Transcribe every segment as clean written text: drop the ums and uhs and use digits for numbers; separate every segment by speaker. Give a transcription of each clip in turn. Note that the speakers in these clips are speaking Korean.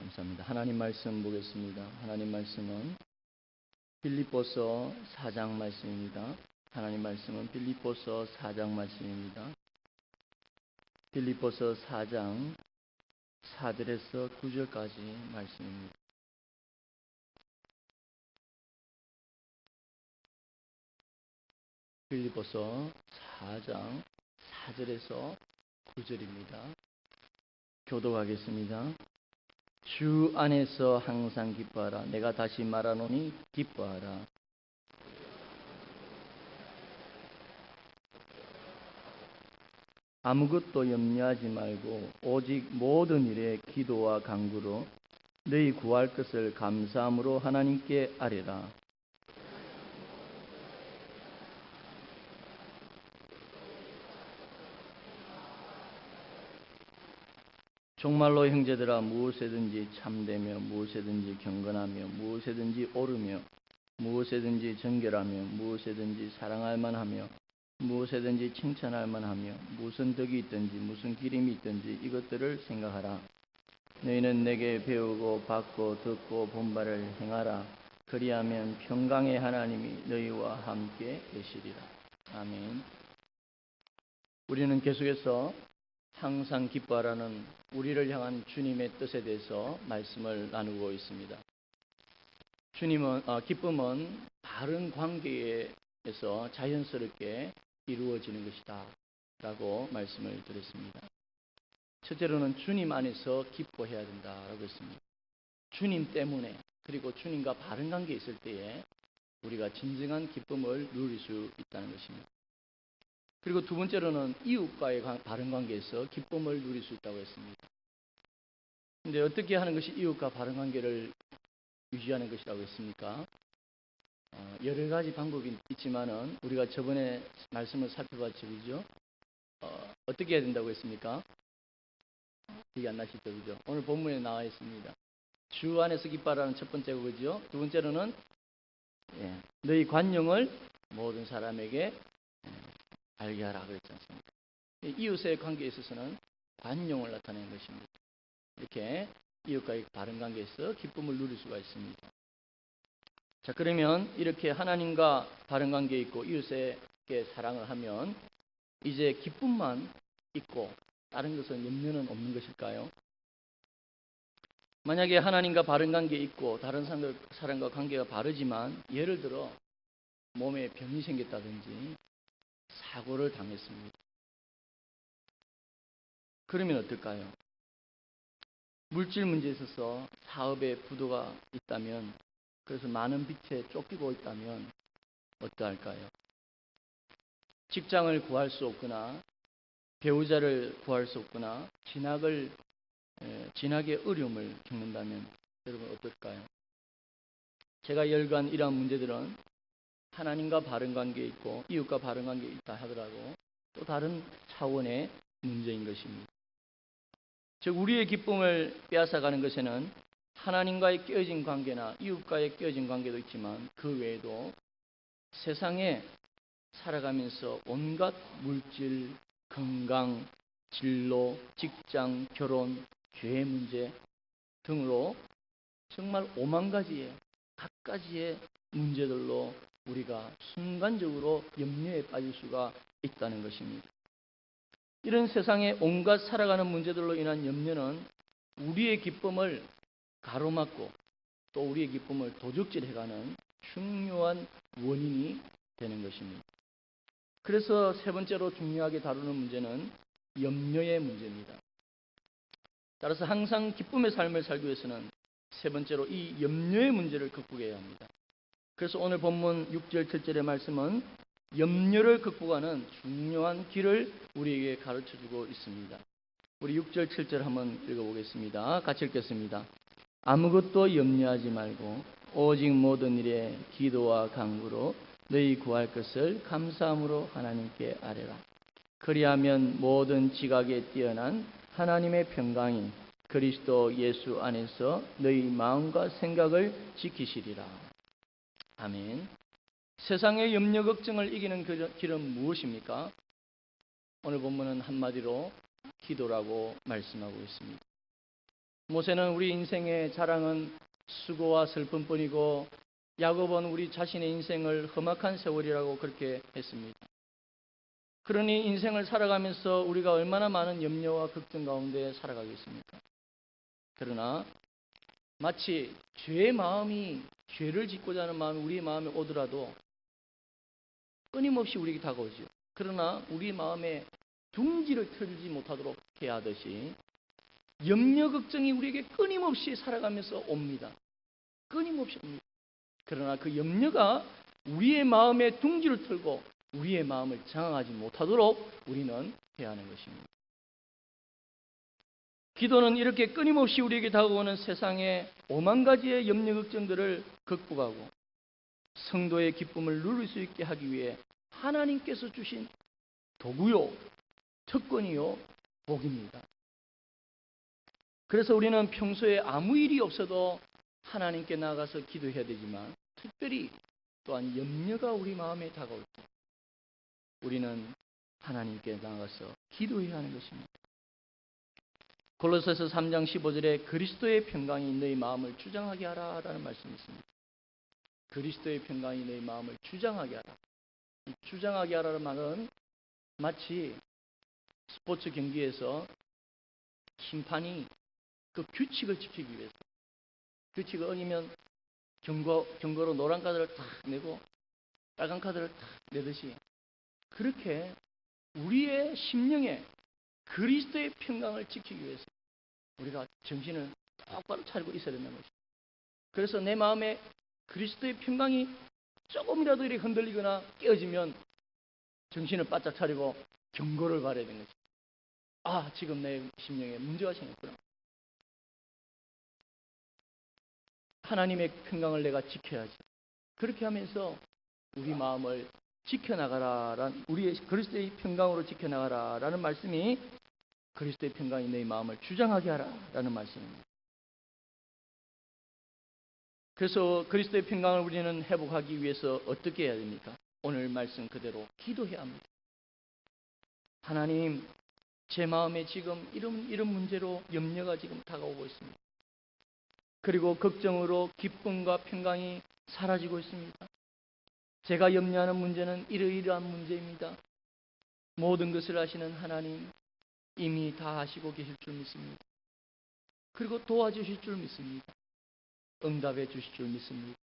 Speaker 1: 감사합니다. 하나님 말씀 보겠습니다. 하나님 말씀은 빌립보서 4장 말씀입니다. 하나님 말씀은 빌립보서 4장 말씀입니다. 빌립보서 4장 4절에서 9절까지 말씀입니다. 빌립보서 4장 4절에서 9절입니다. 교독하겠습니다. 주 안에서 항상 기뻐하라. 내가 다시 말하노니 기뻐하라. 아무것도 염려하지 말고 오직 모든 일에 기도와 간구로 너희 구할 것을 감사함으로 하나님께 아뢰라. 정말로 형제들아, 무엇에든지 참되며 무엇에든지 경건하며 무엇에든지 옳으며 무엇에든지 정결하며 무엇에든지 사랑할 만하며 무엇에든지 칭찬할 만하며 무슨 덕이 있든지 무슨 기림이 있든지 이것들을 생각하라. 너희는 내게 배우고 받고 듣고 본 바를 행하라. 그리하면 평강의 하나님이 너희와 함께 계시리라. 아멘. 우리는 계속해서 항상 기뻐하라는 우리를 향한 주님의 뜻에 대해서 말씀을 나누고 있습니다. 기쁨은 바른 관계에서 자연스럽게 이루어지는 것이다 라고 말씀을 드렸습니다. 첫째로는 주님 안에서 기뻐해야 된다라고 했습니다. 주님 때문에, 그리고 주님과 바른 관계에 있을 때에 우리가 진정한 기쁨을 누릴 수 있다는 것입니다. 그리고 두 번째로는 이웃과의 바른 관계에서 기쁨을 누릴 수 있다고 했습니다. 그런데 어떻게 하는 것이 이웃과 바른 관계를 유지하는 것이라고 했습니까? 여러 가지 방법이 있지만은 우리가 저번에 말씀을 살펴봤죠. 어떻게 해야 된다고 했습니까? 기억이 안 나시죠? 그죠? 오늘 본문에 나와 있습니다. 주 안에서 기뻐하라는 첫 번째고, 그죠? 두 번째로는 너희 관용을 모든 사람에게 알게 하라 그랬지 않습니까? 이웃의 관계에 있어서는 관용을 나타내는 것입니다. 이렇게 이웃과의 바른 관계에서 기쁨을 누릴 수가 있습니다. 자, 그러면 이렇게 하나님과 바른 관계에 있고 이웃에게 사랑을 하면 이제 기쁨만 있고 다른 것은 염려는 없는 것일까요? 만약에 하나님과 바른 관계에 있고 다른 사람과 관계가 바르지만 예를 들어 몸에 병이 생겼다든지 사고를 당했습니다. 그러면 어떨까요? 물질 문제에 있어서 사업에 부도가 있다면, 그래서 많은 빚에 쫓기고 있다면 어떠할까요? 직장을 구할 수 없거나 배우자를 구할 수 없거나 진학의 어려움을 겪는다면 여러분 어떨까요? 제가 열거한 이러한 문제들은 하나님과 바른 관계에 있고 이웃과 바른 관계에 있다 하더라도 또 다른 차원의 문제인 것입니다. 즉 우리의 기쁨을 빼앗아가는 것에는 하나님과의 깨어진 관계나 이웃과의 깨어진 관계도 있지만 그 외에도 세상에 살아가면서 온갖 물질, 건강, 진로, 직장, 결혼, 교회 문제 등으로 정말 5만 가지의 각가지의 문제들로 우리가 순간적으로 염려에 빠질 수가 있다는 것입니다. 이런 세상의 온갖 살아가는 문제들로 인한 염려는 우리의 기쁨을 가로막고 또 우리의 기쁨을 도적질해가는 중요한 원인이 되는 것입니다. 그래서 세 번째로 중요하게 다루는 문제는 염려의 문제입니다. 따라서 항상 기쁨의 삶을 살기 위해서는 세 번째로 이 염려의 문제를 극복해야 합니다. 그래서 오늘 본문 6절 7절의 말씀은 염려를 극복하는 중요한 길을 우리에게 가르쳐주고 있습니다. 우리 6절 7절 한번 읽어보겠습니다. 같이 읽겠습니다. 아무것도 염려하지 말고 오직 모든 일에 기도와 간구로 너희 구할 것을 감사함으로 하나님께 아뢰라. 그리하면 모든 지각에 뛰어난 하나님의 평강이 그리스도 예수 안에서 너희 마음과 생각을 지키시리라. 아멘. 세상의 염려 걱정을 이기는 길은 무엇입니까? 오늘 본문은 한마디로 기도라고 말씀하고 있습니다. 모세는 우리 인생의 자랑은 수고와 슬픔뿐이고 야곱은 우리 자신의 인생을 험악한 세월이라고 그렇게 했습니다. 그러니 인생을 살아가면서 우리가 얼마나 많은 염려와 걱정 가운데 살아가겠습니까? 그러나 마치 죄의 마음이, 죄를 짓고자 하는 마음이 우리의 마음에 오더라도 끊임없이 우리에게 다가오죠. 그러나 우리 마음에 둥지를 틀지 못하도록 해야 하듯이 염려 걱정이 우리에게 끊임없이 살아가면서 옵니다. 끊임없이 옵니다. 그러나 그 염려가 우리의 마음에 둥지를 틀고 우리의 마음을 장악하지 못하도록 우리는 해야 하는 것입니다. 기도는 이렇게 끊임없이 우리에게 다가오는 세상의 5만 가지의 염려 걱정들을 극복하고 성도의 기쁨을 누릴 수 있게 하기 위해 하나님께서 주신 도구요, 특권이요, 복입니다. 그래서 우리는 평소에 아무 일이 없어도 하나님께 나아가서 기도해야 되지만 특별히 또한 염려가 우리 마음에 다가올 때 우리는 하나님께 나아가서 기도해야 하는 것입니다. 골로새서 3장 15절에 그리스도의 평강이 너희 마음을 주장하게 하라라는 말씀이 있습니다. 그리스도의 평강이 너희 마음을 주장하게 하라. 이 주장하게 하라는 말은 마치 스포츠 경기에서 심판이 그 규칙을 지키기 위해서, 규칙을 어기면 경고로 노란 카드를 탁 내고 빨간 카드를 탁 내듯이 그렇게 우리의 심령에 그리스도의 평강을 지키기 위해서 우리가 정신을 똑바로 차리고 있어야 된다는 것입니다. 그래서 내 마음에 그리스도의 평강이 조금이라도 이렇게 흔들리거나 깨어지면 정신을 바짝 차리고 경고를 받아야 되는 것입니다. 아, 지금 내 심령에 문제가 생겼구나. 하나님의 평강을 내가 지켜야지. 그렇게 하면서 우리 마음을 지켜나가라라는, 우리의 그리스도의 평강으로 지켜나가라라는 말씀이 그리스도의 평강이 너희 마음을 주장하게 하라라는 말씀입니다. 그래서 그리스도의 평강을 우리는 회복하기 위해서 어떻게 해야 됩니까? 오늘 말씀 그대로 기도해야 합니다. 하나님, 제 마음에 지금 이런 문제로 염려가 지금 다가오고 있습니다. 그리고 걱정으로 기쁨과 평강이 사라지고 있습니다. 제가 염려하는 문제는 이러이러한 문제입니다. 모든 것을 아시는 하나님, 이미 다 아시고 계실 줄 믿습니다. 그리고 도와주실 줄 믿습니다. 응답해 주실 줄 믿습니다.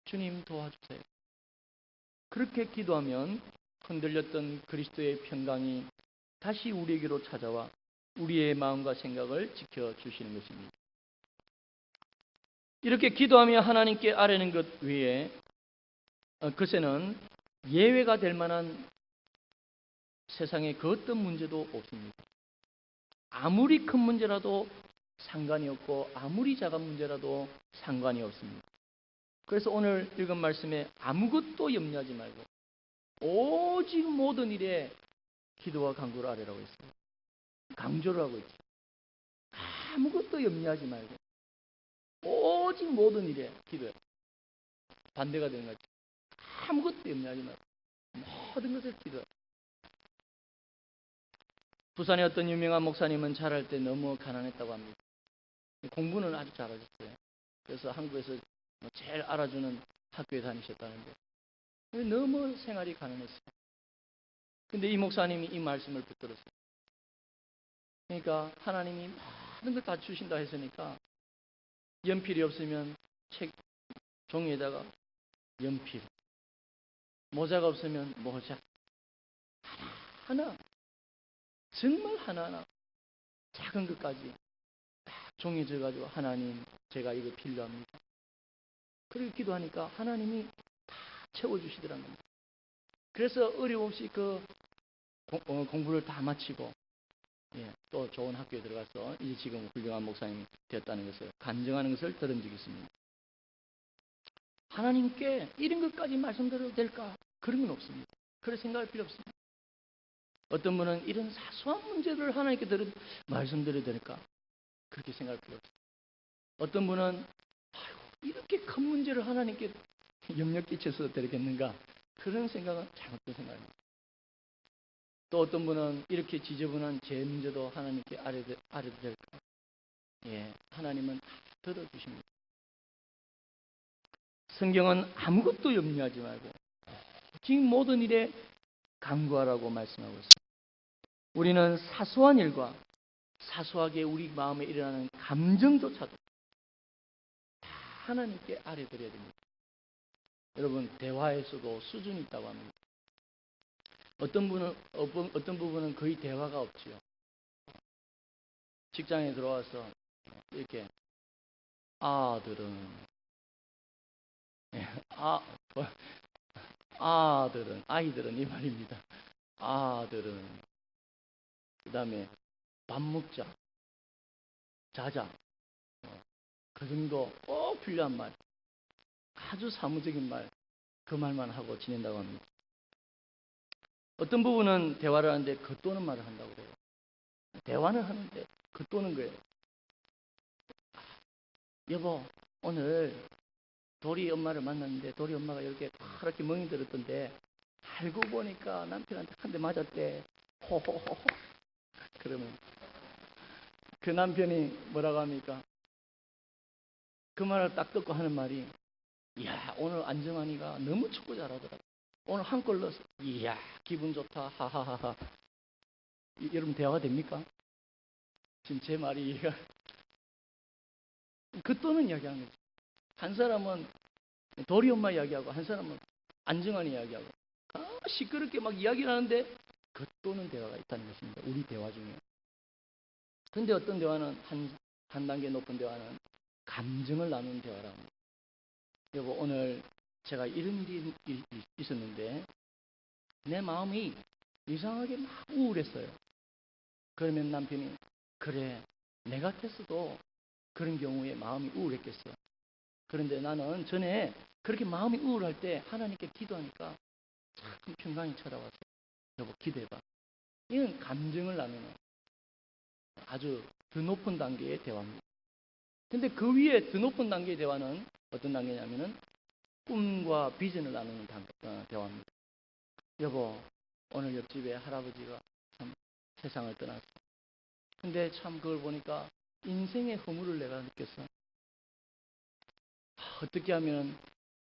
Speaker 1: 주님 도와주세요. 그렇게 기도하면 흔들렸던 그리스도의 평강이 다시 우리에게로 찾아와 우리의 마음과 생각을 지켜주시는 것입니다. 이렇게 기도하며 하나님께 아뢰는 것 외에 그새는 예외가 될 만한 세상에 그 어떤 문제도 없습니다. 아무리 큰 문제라도 상관이 없고 아무리 작은 문제라도 상관이 없습니다. 그래서 오늘 읽은 말씀에 아무것도 염려하지 말고 오직 모든 일에 기도와 간구를 아뢰라고 했어요. 강조를 하고 있죠. 아무것도 염려하지 말고 오직 모든 일에 기도해. 반대가 되는 거죠. 아무것도 염려하지 말고 모든 것을 기도해. 부산의 어떤 유명한 목사님은 자랄 때 너무 가난했다고 합니다. 공부는 아주 잘하셨어요. 그래서 한국에서 제일 알아주는 학교에 다니셨다는데 너무 생활이 가난했어요. 근데 이 목사님이 이 말씀을 붙들었어요. 그러니까 하나님이 모든 걸 다 주신다 했으니까 연필이 없으면 책 종이에다가 연필, 모자가 없으면 모자, 하나 정말 하나하나 작은 것까지 딱 종이에 져가지고 하나님 제가 이거 필요합니다. 그렇게 기도하니까 하나님이 다 채워주시더라는 겁니다. 그래서 어려움없이 그 공부를 다 마치고 또 좋은 학교에 들어가서 이제 지금 훌륭한 목사님이 되었다는 것을 간증하는 것을 들은 적이 있습니다. 하나님께 이런 것까지 말씀드려도 될까? 그런 건 없습니다. 그럴 생각할 필요 없습니다. 어떤 분은 이런 사소한 문제를 하나님께 말씀드려도 될까? 그렇게 생각할 필요 없습니다. 어떤 분은 이렇게 큰 문제를 하나님께 염려 끼쳐서 되겠는가? 그런 생각은 잘못된 생각입니다. 또 어떤 분은 이렇게 지저분한 제 문제도 하나님께 아뢰도 될까? 하나님은 다 들어주십니다. 성경은 아무것도 염려하지 말고 오직 모든 일에 간구하라고 말씀하고 있습니다. 우리는 사소한 일과 사소하게 우리 마음에 일어나는 감정조차도 다 하나님께 아뢰드려야 됩니다. 여러분, 대화에서도 수준이 있다고 합니다. 어떤 부분은 거의 대화가 없지요. 직장에 들어와서 이렇게 아들은 아이들은 이 말입니다. 아들은 그 다음에 밥 먹자, 자자, 그 정도 꼭 필요한 말, 아주 사무적인 말, 그 말만 하고 지낸다고 합니다. 어떤 부분은 대화를 하는데 겉도는 말을 한다고 그래요. 대화는 하는데 겉도는 거예요. 여보, 오늘 도리 엄마를 만났는데 도리 엄마가 이렇게 파랗게 멍이 들었던데 알고 보니까 남편한테 한 대 맞았대. 호호호호. 그러면 그 남편이 뭐라고 합니까? 그 말을 딱 듣고 하는 말이, 이야, 오늘 안정환이가 너무 축구 잘하더라. 오늘 한 골 넣었어. 이야, 기분 좋다. 하하하하. 여러분, 대화가 됩니까? 지금 제 말이 이해가. 겉도는 이야기하는 거죠. 한 사람은 도리 엄마 이야기하고 한 사람은 안정환이 이야기하고 시끄럽게 막 이야기를 하는데 겉도는 대화가 있다는 것입니다. 우리 대화 중에. 근데 어떤 대화는 한 단계 높은 대화는 감정을 나누는 대화라고 합니다. 여보, 오늘 제가 이런 일이 있었는데 내 마음이 이상하게 막 우울했어요. 그러면 남편이, 그래, 내 같았어도 그런 경우에 마음이 우울했겠어. 그런데 나는 전에 그렇게 마음이 우울할 때 하나님께 기도하니까 참 평강이 찾아왔어. 여보, 기도해봐. 이건 감정을 나누는 아주 더 높은 단계의 대화입니다. 근데 그 위에 더 높은 단계의 대화는 어떤 단계냐면은 꿈과 비전을 나누는 대화입니다. 여보, 오늘 옆집에 할아버지가 참 세상을 떠났어. 근데 참 그걸 보니까 인생의 허물을 내가 느꼈어. 어떻게 하면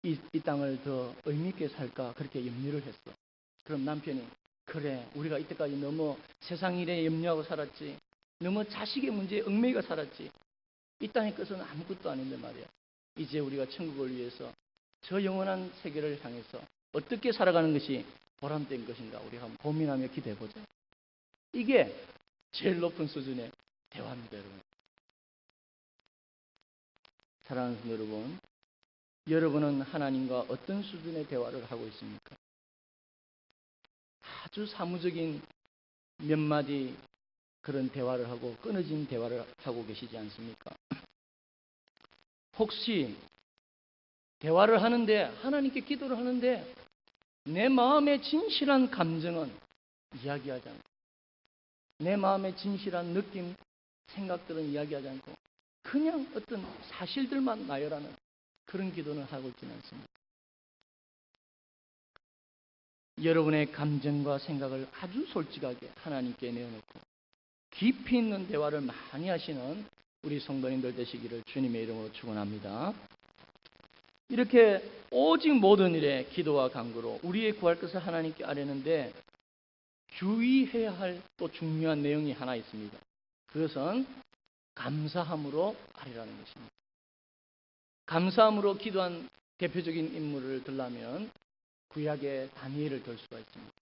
Speaker 1: 이 땅을 더 의미있게 살까 그렇게 염려를 했어. 그럼 남편이, 그래, 우리가 이때까지 너무 세상 일에 염려하고 살았지. 너무 자식의 문제에 얽매이가 살았지. 이 땅의 것은 아무것도 아닌데 말이야. 이제 우리가 천국을 위해서 저 영원한 세계를 향해서 어떻게 살아가는 것이 보람된 것인가 우리가 한번 고민하며 기도해보자. 이게 제일 높은 수준의 대화입니다, 여러분. 사랑하는 성도 여러분, 여러분은 하나님과 어떤 수준의 대화를 하고 있습니까? 아주 사무적인 몇 마디 그런 대화를 하고 끊어진 대화를 하고 계시지 않습니까? 혹시 대화를 하는데, 하나님께 기도를 하는데 내 마음의 진실한 감정은 이야기하지 않고, 내 마음의 진실한 느낌, 생각들은 이야기하지 않고 그냥 어떤 사실들만 나열하는 그런 기도는 하고 있지는 않습니다. 여러분의 감정과 생각을 아주 솔직하게 하나님께 내어놓고 깊이 있는 대화를 많이 하시는 우리 성도님들 되시기를 주님의 이름으로 축원합니다. 이렇게 오직 모든 일에 기도와 간구로 우리의 구할 것을 하나님께 아뢰는데 주의해야 할 또 중요한 내용이 하나 있습니다. 그것은 감사함으로 아뢰라는 것입니다. 감사함으로 기도한 대표적인 인물을 들라면 구약의 다니엘을 들 수가 있습니다.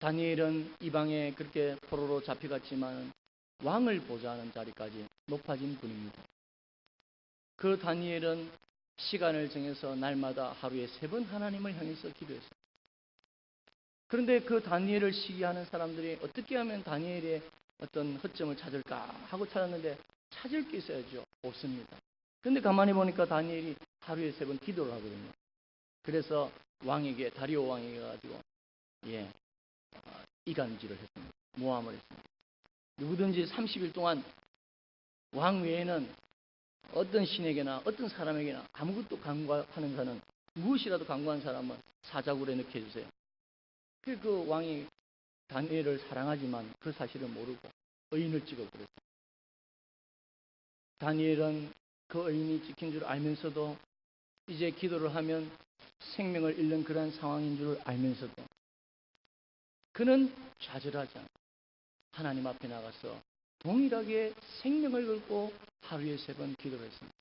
Speaker 1: 다니엘은 이방에 그렇게 포로로 잡혀갔지만 왕을 보좌하는 자리까지 높아진 분입니다. 그 다니엘은 시간을 정해서 날마다 하루에 3번 하나님을 향해서 기도했어요. 그런데 그 다니엘을 시기하는 사람들이 어떻게 하면 다니엘의 어떤 허점을 찾을까 하고 찾았는데 찾을 게 있어야죠. 없습니다. 그런데 가만히 보니까 다니엘이 하루에 3번 기도를 하거든요. 그래서 왕에게, 다리오 왕에게 가지고 이간질을 했습니다. 모함을 했습니다. 누구든지 30일 동안 왕 외에는 어떤 신에게나 어떤 사람에게나 아무것도 간구하는 사람은, 무엇이라도 간구한 사람은 사자굴에 넣게 해주세요. 그 왕이 다니엘을 사랑하지만 그 사실을 모르고 의인을 찍어버렸어요. 다니엘은 그 의인이 지킨 줄 알면서도 이제 기도를 하면 생명을 잃는 그러한 상황인 줄 알면서도 그는 좌절하지 않고 하나님 앞에 나가서 동일하게 생명을 걸고 하루에 3번 기도를 했습니다.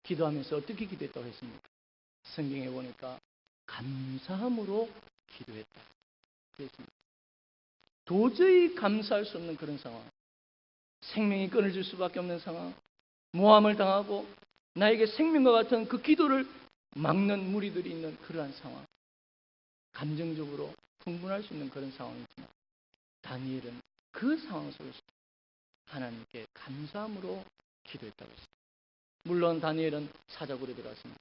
Speaker 1: 기도하면서 어떻게 기도했다고 했습니까? 성경에 보니까 감사함으로 기도했다 그랬습니다. 도저히 감사할 수 없는 그런 상황, 생명이 끊어질 수밖에 없는 상황, 모함을 당하고 나에게 생명과 같은 그 기도를 막는 무리들이 있는 그러한 상황, 감정적으로 흥분할 수 있는 그런 상황이지만 다니엘은 그 상황 속에서 하나님께 감사함으로 기도했다고 했습니다. 물론 다니엘은 사자굴에 들어갔습니다.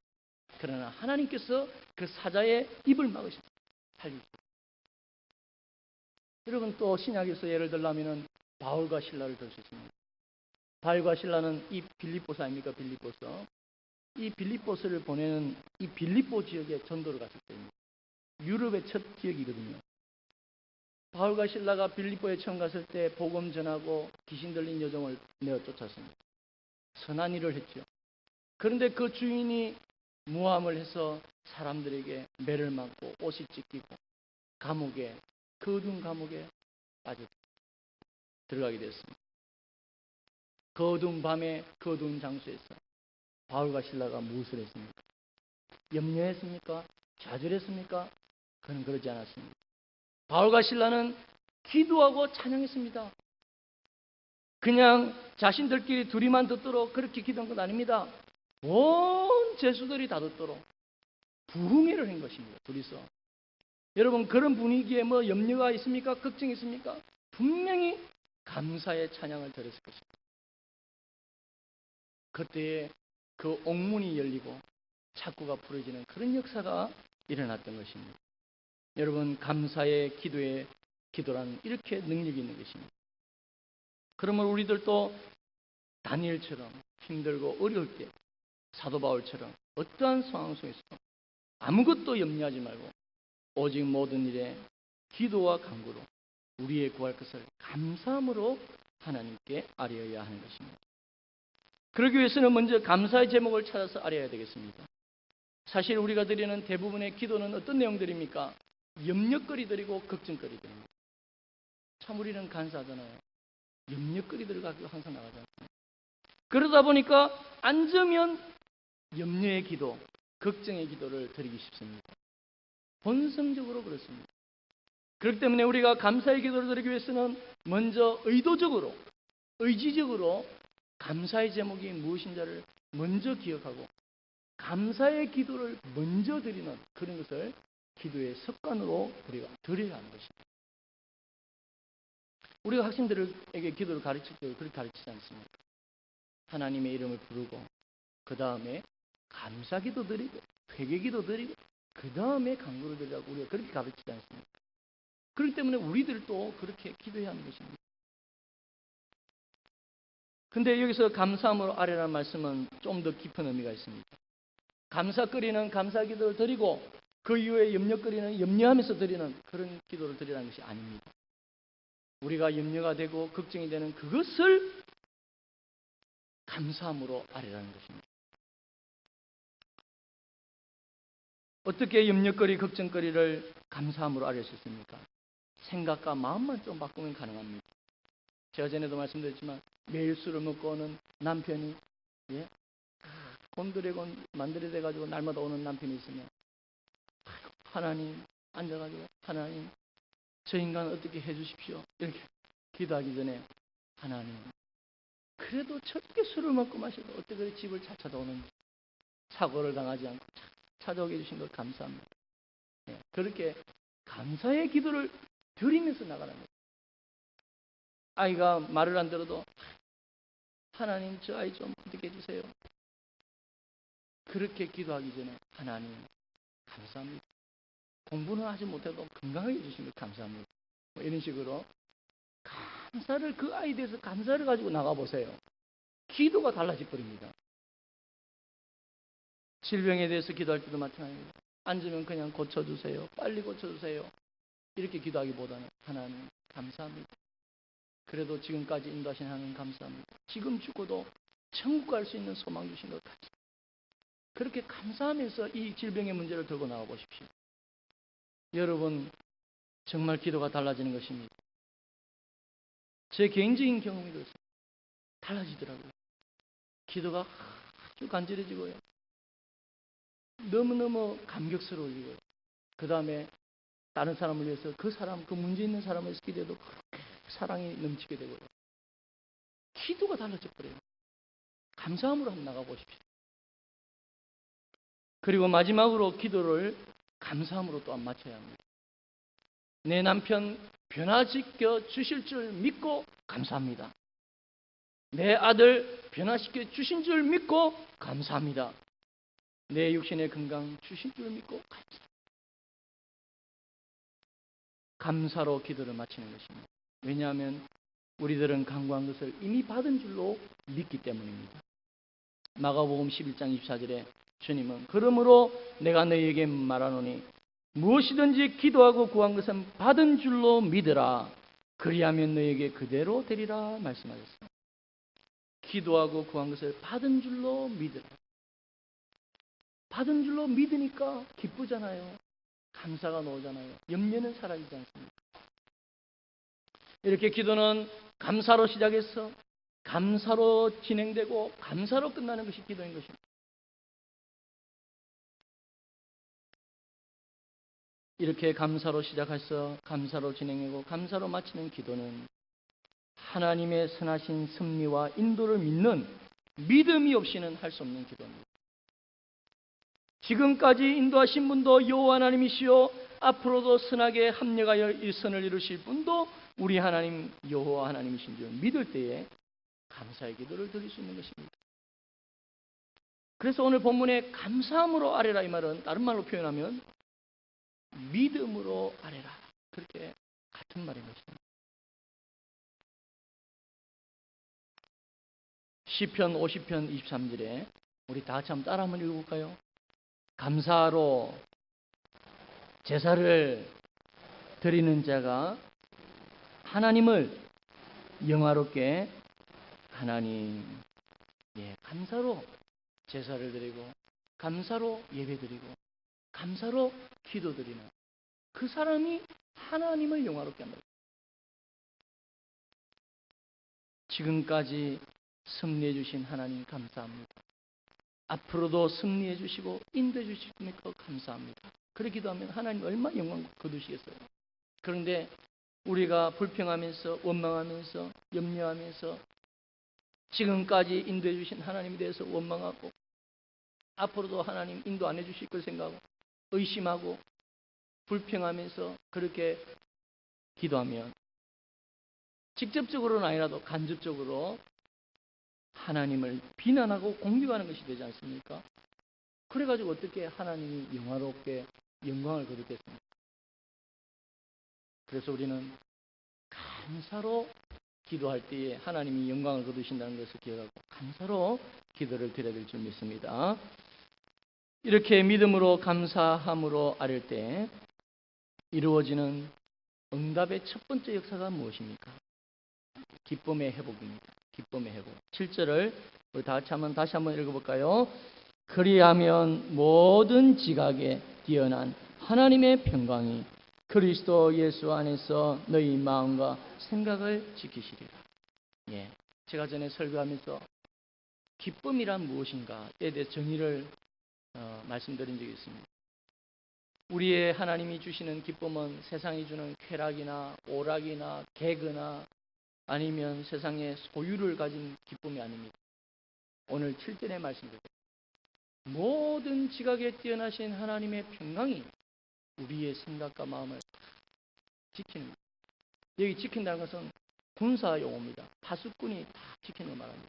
Speaker 1: 그러나 하나님께서 그 사자의 입을 막으십니다. 살리십니다. 여러분, 또 신약에서 예를 들자면 바울과 실라를 들 수 있습니다. 바울과 실라는 이 빌립보서 아닙니까? 빌립보서. 이 빌립보서를 보내는 이 빌립보 지역에 전도를 갔을 때입니다. 유럽의 첫 지역이거든요. 바울과 실라가 빌립보에 처음 갔을 때 복음 전하고 귀신 들린 여종을 내어 쫓았습니다. 선한 일을 했죠. 그런데 그 주인이 모함을 해서 사람들에게 매를 맞고 옷이 찢기고 감옥에, 그 어두운 감옥에 빠져 들어가게 됐습니다. 그 어두운 밤에 그 어두운 장소에서 바울과 실라가 무엇을 했습니까? 염려했습니까? 좌절했습니까? 그는 그러지 않았습니다. 바울과 실라는 기도하고 찬양했습니다. 그냥 자신들끼리 둘이만 듣도록 그렇게 기도한 건 아닙니다. 온 죄수들이 다 듣도록 부흥회를 한 것입니다. 둘이서. 여러분, 그런 분위기에 뭐 염려가 있습니까? 걱정이 있습니까? 분명히 감사의 찬양을 드렸을 것입니다. 그때에 그 옥문이 열리고 창구가 풀어지는 그런 역사가 일어났던 것입니다. 여러분, 감사의 기도란 이렇게 능력이 있는 것입니다. 그러면 우리들도 다니엘처럼 힘들고 어려울 때 사도 바울처럼 어떠한 상황 속에서도 아무것도 염려하지 말고 오직 모든 일에 기도와 간구로 우리의 구할 것을 감사함으로 하나님께 아뢰어야 하는 것입니다. 그러기 위해서는 먼저 감사의 제목을 찾아서 아뢰어야 되겠습니다. 사실 우리가 드리는 대부분의 기도는 어떤 내용들입니까? 염려거리들이고 걱정거리들입니다. 참 우리는 간사하잖아요. 염려거리들을 가지고 항상 나가지 않습니다. 그러다 보니까 앉으면 염려의 기도, 걱정의 기도를 드리기 쉽습니다. 본성적으로 그렇습니다. 그렇기 때문에 우리가 감사의 기도를 드리기 위해서는 먼저 의도적으로, 의지적으로 감사의 제목이 무엇인지를 먼저 기억하고 감사의 기도를 먼저 드리는 그런 것을 기도의 습관으로 우리가 드려야 하는 것입니다. 우리가 학생들에게 기도를 가르칠 때 그렇게 가르치지 않습니까? 하나님의 이름을 부르고 그 다음에 감사기도 드리고 회개기도 드리고 그 다음에 간구를 드리라고 우리가 그렇게 가르치지 않습니까? 그렇기 때문에 우리들도 그렇게 기도해야 하는 것입니다. 근데 여기서 감사함으로 아뢰라는 말씀은 좀 더 깊은 의미가 있습니다. 감사거리는 감사기도를 드리고 그 이후에 염려거리는 염려하면서 드리는 그런 기도를 드리라는 것이 아닙니다. 우리가 염려가 되고 걱정이 되는 그것을 감사함으로 아뢰라는 것입니다. 어떻게 염려거리, 걱정거리를 감사함으로 아뢰 수 있습니까? 생각과 마음만 좀 바꾸면 가능합니다. 제가 전에도 말씀드렸지만 매일 술을 먹고 오는 남편이 곤드레곤 만들이 돼가지고 날마다 오는 남편이 있으면 하나님 앉아가지고 하나님 저 인간 어떻게 해주십시오 이렇게 기도하기 전에 하나님 그래도 저렇게 술을 먹고 마셔도 어떻게 집을 잘 찾아오는지 사고를 당하지 않고 찾아오게 해주신 것 감사합니다. 그렇게 감사의 기도를 드리면서 나가는 거예요. 아이가 말을 안 들어도 하나님 저 아이 좀 어떻게 해주세요. 그렇게 기도하기 전에 하나님 감사합니다. 공부는 하지 못해도 건강하게 해주신 것 감사합니다. 뭐 이런 식으로 감사를 그 아이에 대해서 감사를 가지고 나가보세요. 기도가 달라질 버립니다. 질병에 대해서 기도할 때도 마찬가지입니다. 앉으면 그냥 고쳐주세요. 빨리 고쳐주세요. 이렇게 기도하기보다는 하나님 감사합니다. 그래도 지금까지 인도하신 하나님 감사합니다. 지금 죽어도 천국 갈 수 있는 소망 주신 것 같습니다. 그렇게 감사하면서 이 질병의 문제를 들고 나와 보십시오. 여러분, 정말 기도가 달라지는 것입니다. 제 개인적인 경험이 그렇습니다. 달라지더라고요. 기도가 아주 간절해지고요. 너무너무 감격스러워지고요. 그 다음에 다른 사람을 위해서 그 문제 있는 사람을 위해서 기도해도 그렇게 사랑이 넘치게 되고요. 기도가 달라져 버려요. 감사함으로 한번 나가보십시오. 그리고 마지막으로 기도를 감사함으로 또한 마쳐야 합니다. 내 남편 변화시켜 주실 줄 믿고 감사합니다. 내 아들 변화시켜 주신 줄 믿고 감사합니다. 내 육신의 건강 주신 줄 믿고 감사합니다. 감사로 기도를 마치는 것입니다. 왜냐하면 우리들은 간구한 것을 이미 받은 줄로 믿기 때문입니다. 마가복음 11장 24절에 주님은 그러므로 내가 너희에게 말하노니 무엇이든지 기도하고 구한 것은 받은 줄로 믿으라. 그리하면 너희에게 그대로 되리라 말씀하셨습니다. 기도하고 구한 것을 받은 줄로 믿으라. 받은 줄로 믿으니까 기쁘잖아요. 감사가 나오잖아요. 염려는 사라지지 않습니까? 이렇게 기도는 감사로 시작해서 감사로 진행되고 감사로 끝나는 것이 기도인 것입니다. 이렇게 감사로 시작해서 감사로 진행하고 감사로 마치는 기도는 하나님의 선하신 섭리와 인도를 믿는 믿음이 없이는 할 수 없는 기도입니다. 지금까지 인도하신 분도 여호와 하나님이시요 앞으로도 선하게 합력하여 일선을 이루실 분도 우리 하나님 여호와 하나님이신 줄 믿을 때에 감사의 기도를 드릴 수 있는 것입니다. 그래서 오늘 본문에 감사함으로 아뢰라 이 말은 다른 말로 표현하면 믿음으로 아뢰라, 그렇게 같은 말인 것입니다. 시편 50편 23절에 우리 다 같이 한번 따라 한번 읽어볼까요? 감사로 제사를 드리는 자가 하나님을 영화롭게 하나님, 감사로 제사를 드리고 감사로 예배드리고 감사로 기도드리는 그 사람이 하나님을 영화롭게 한다. 지금까지 승리해 주신 하나님 감사합니다. 앞으로도 승리해 주시고 인도해 주실 겁니까? 감사합니다. 그렇게 기도하면 하나님 얼마나 영광 거두시겠어요. 그런데 우리가 불평하면서 원망하면서 염려하면서 지금까지 인도해 주신 하나님에 대해서 원망하고 앞으로도 하나님 인도 안 해주실 걸 생각하고 의심하고 불평하면서 그렇게 기도하면 직접적으로는 아니라도 간접적으로 하나님을 비난하고 공격하는 것이 되지 않습니까? 그래가지고 어떻게 하나님이 영화롭게 영광을 거두겠습니까? 그래서 우리는 감사로 기도할 때에 하나님이 영광을 거두신다는 것을 기억하고 감사로 기도를 드려야 될 줄 믿습니다. 이렇게 믿음으로 감사함으로 아뢰 때 이루어지는 응답의 첫 번째 역사가 무엇입니까? 기쁨의 회복입니다. 기쁨의 회복. 7절을 우리 다 같이 다시 한번 읽어볼까요? 그리하면 모든 지각에 뛰어난 하나님의 평강이 그리스도 예수 안에서 너희 마음과 생각을 지키시리라. 제가 전에 설교하면서 기쁨이란 무엇인가에 대해 정의를 말씀드린 적이 있습니다. 우리의 하나님이 주시는 기쁨은 세상이 주는 쾌락이나 오락이나 개그나 아니면 세상의 소유를 가진 기쁨이 아닙니다. 오늘 7절의 말씀대로 모든 지각에 뛰어나신 하나님의 평강이 우리의 생각과 마음을 지키는 겁니다. 여기 지킨다는 것은 군사 용어입니다. 파수꾼이 다 지키는 걸 말합니다.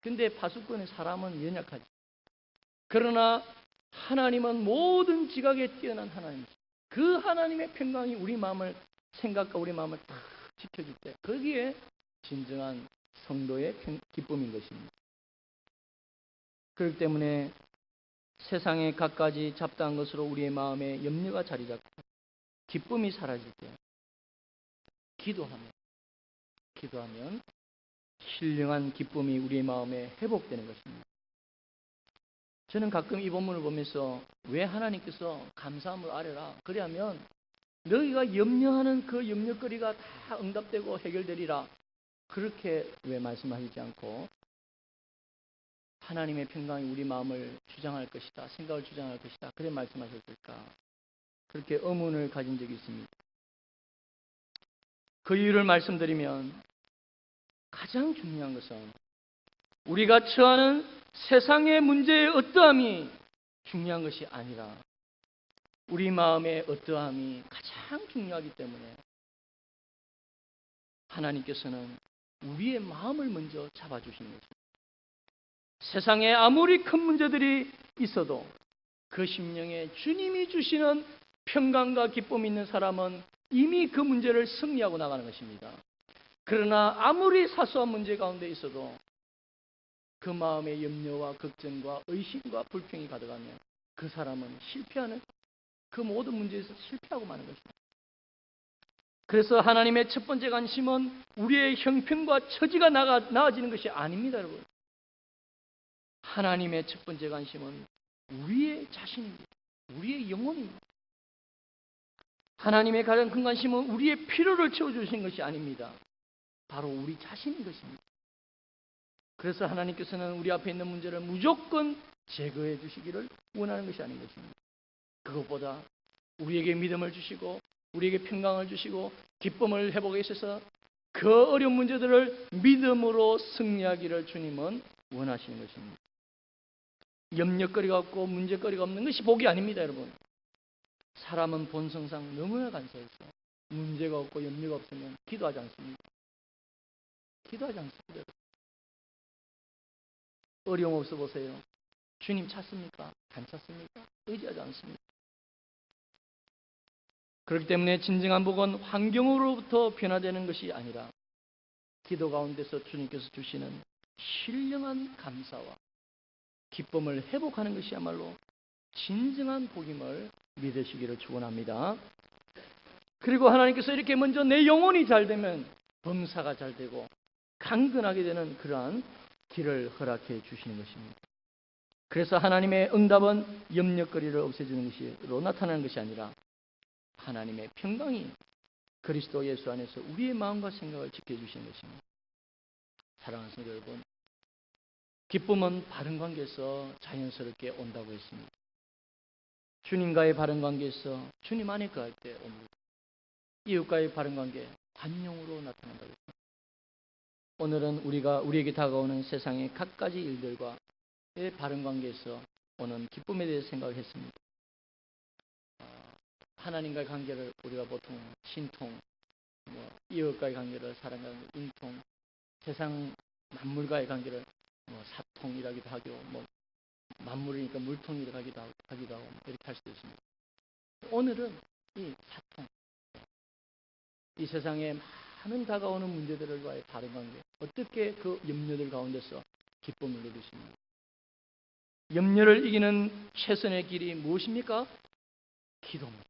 Speaker 1: 근데 파수꾼의 사람은 연약하지. 그러나 하나님은 모든 지각에 뛰어난 하나님이죠. 그 하나님의 평강이 우리 마음을 생각과 우리 마음을 다 지켜줄 때 거기에 진정한 성도의 기쁨인 것입니다. 그렇기 때문에 세상의 갖가지 잡다한 것으로 우리의 마음에 염려가 자리 잡고 기쁨이 사라질 때 기도하면 신령한 기쁨이 우리의 마음에 회복되는 것입니다. 저는 가끔 이 본문을 보면서 왜 하나님께서 감사함을 아뢰라, 그리하면 너희가 염려하는 그 염려거리가 다 응답되고 해결되리라, 그렇게 왜 말씀하시지 않고 하나님의 평강이 우리 마음을 주장할 것이다, 생각을 주장할 것이다, 그래 말씀하셨을까? 그렇게 의문을 가진 적이 있습니다. 그 이유를 말씀드리면 가장 중요한 것은 우리가 처하는 세상의 문제의 어떠함이 중요한 것이 아니라 우리 마음의 어떠함이 가장 중요하기 때문에 하나님께서는 우리의 마음을 먼저 잡아주시는 것입니다. 세상에 아무리 큰 문제들이 있어도 그 심령에 주님이 주시는 평강과 기쁨이 있는 사람은 이미 그 문제를 승리하고 나가는 것입니다. 그러나 아무리 사소한 문제 가운데 있어도 그 마음의 염려와 걱정과 의심과 불평이 가득하면 그 사람은 실패하는, 그 모든 문제에서 실패하고 마는 것입니다. 그래서 하나님의 첫 번째 관심은 우리의 형편과 처지가 나아지는 것이 아닙니다, 여러분. 하나님의 첫 번째 관심은 우리의 자신입니다. 우리의 영혼입니다. 하나님의 가장 큰 관심은 우리의 필요를 채워주시는 것이 아닙니다. 바로 우리 자신인 것입니다. 그래서 하나님께서는 우리 앞에 있는 문제를 무조건 제거해 주시기를 원하는 것이 아닌 것입니다. 그것보다 우리에게 믿음을 주시고 우리에게 평강을 주시고 기쁨을 회복해 주셔서 그 어려운 문제들을 믿음으로 승리하기를 주님은 원하시는 것입니다. 염려거리가 없고 문제거리가 없는 것이 복이 아닙니다, 여러분. 사람은 본성상 너무나 간사해서 문제가 없고 염려가 없으면 기도하지 않습니다. 기도하지 않습니다. 어려움 없어 보세요. 주님 찾습니까? 안 찾습니까? 의지하지 않습니다. 그렇기 때문에 진정한 복은 환경으로부터 변화되는 것이 아니라 기도 가운데서 주님께서 주시는 신령한 감사와 기쁨을 회복하는 것이야말로 진정한 복임을 믿으시기를 축원합니다. 그리고 하나님께서 이렇게 먼저 내 영혼이 잘 되면 범사가 잘 되고 강건하게 되는 그러한 길을 허락해 주시는 것입니다. 그래서 하나님의 응답은 염려거리를 없애주는 것으로 나타나는 것이 아니라 하나님의 평강이 그리스도 예수 안에서 우리의 마음과 생각을 지켜주시는 것입니다. 사랑하는 성도 여러분, 기쁨은 바른 관계에서 자연스럽게 온다고 했습니다. 주님과의 바른 관계에서 주님 안에 거할 때 옵니다. 이웃과의 바른 관계, 관용으로 나타난다고 했습니다. 오늘은 우리에게 다가오는 세상의 갖가지 일들과의 바른 관계에서 오는 기쁨에 대해서 생각을 했습니다. 하나님과의 관계를 우리가 보통 신통, 이웃과의 관계를 사랑과 인통, 세상 만물과의 관계를 사통이라기도 하고, 만물이니까 물통이라고 하기도 하고 이렇게 할 수도 있습니다. 오늘은 이 사통, 이 세상에 많은 다가오는 문제들과의 다른 관계, 어떻게 그 염려들 가운데서 기쁨을 누리십니까? 염려를 이기는 최선의 길이 무엇입니까? 기도입니다.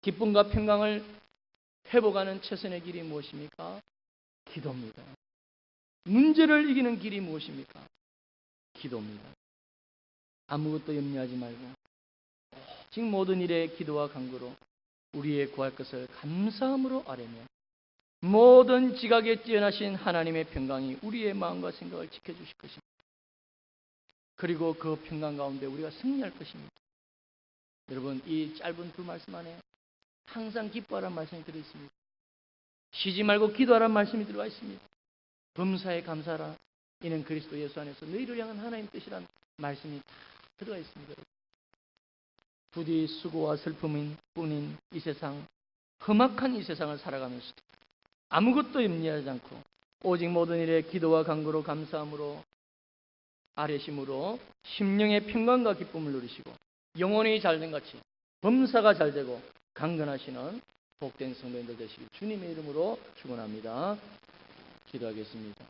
Speaker 1: 기쁨과 평강을 회복하는 최선의 길이 무엇입니까? 기도입니다. 문제를 이기는 길이 무엇입니까? 기도입니다. 아무것도 염려하지 말고 오직 모든 일에 기도와 간구로 우리의 구할 것을 감사함으로 아뢰며 모든 지각에 뛰어나신 하나님의 평강이 우리의 마음과 생각을 지켜주실 것입니다. 그리고 그 평강 가운데 우리가 승리할 것입니다. 여러분, 이 짧은 두 말씀 안에 항상 기뻐하라는 말씀이 들어있습니다. 쉬지 말고 기도하라는 말씀이 들어가 있습니다. 범사에 감사하라. 이는 그리스도 예수 안에서 너희를 향한 하나님 뜻이란 말씀이 다 들어가 있습니다. 부디 수고와 슬픔인 뿐인 이 세상, 험악한 이 세상을 살아가면서도 아무것도 염려하지 않고 오직 모든 일에 기도와 간구로 감사함으로 아뢰심으로 심령의 평강과 기쁨을 누리시고 영혼이 잘된 같이 범사가 잘되고 강건하시는 복된 성도님들 되시길 주님의 이름으로 축원합니다. 기도하겠습니다.